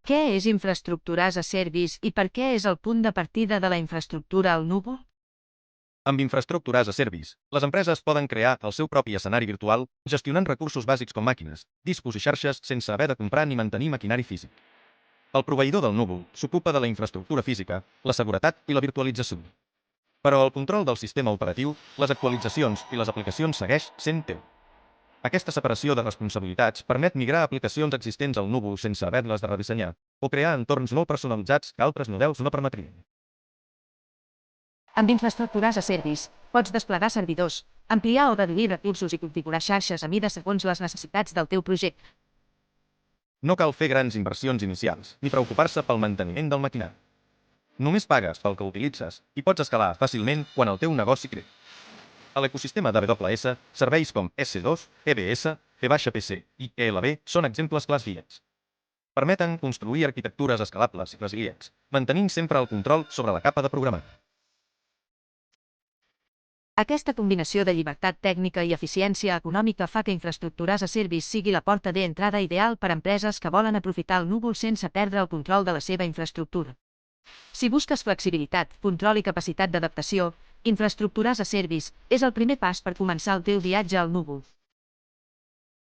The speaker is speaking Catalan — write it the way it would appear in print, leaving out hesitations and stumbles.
Què és infraestructura as a service i per què és el punt de partida de la infraestructura al núvol? Amb infraestructura as a service, les empreses poden crear el seu propi escenari virtual, gestionant recursos bàsics com màquines, discos i xarxes sense haver de comprar ni mantenir maquinari físic. El proveïdor del núvol s'ocupa de la infraestructura física, la seguretat i la virtualització. Però el control del sistema operatiu, les actualitzacions i les aplicacions segueix sent teu. Aquesta separació de responsabilitats permet migrar aplicacions existents al núvol sense haver-les de redissenyar, o crear entorns molt personalitzats que altres models no permetrien. Amb infraestructura as a service, pots desplegar servidors, ampliar o reduir recursos i configurar xarxes a mida segons les necessitats del teu projecte. No cal fer grans inversions inicials, ni preocupar-se pel manteniment del maquinari. Només pagues pel que utilitzes i pots escalar fàcilment quan el teu negoci creix. A l'ecosistema d'AWS, serveis com S2, EBS, V-PC i ELB són exemples clars. Permeten construir arquitectures escalables i resilients, mantenint sempre el control sobre la capa de programari. Aquesta combinació de llibertat tècnica i eficiència econòmica fa que infraestructura as a service sigui la porta d'entrada ideal per a empreses que volen aprofitar el núvol sense perdre el control de la seva infraestructura. Si busques flexibilitat, control i capacitat d'adaptació, infraestructura as a service és el primer pas per començar el teu viatge al núvol.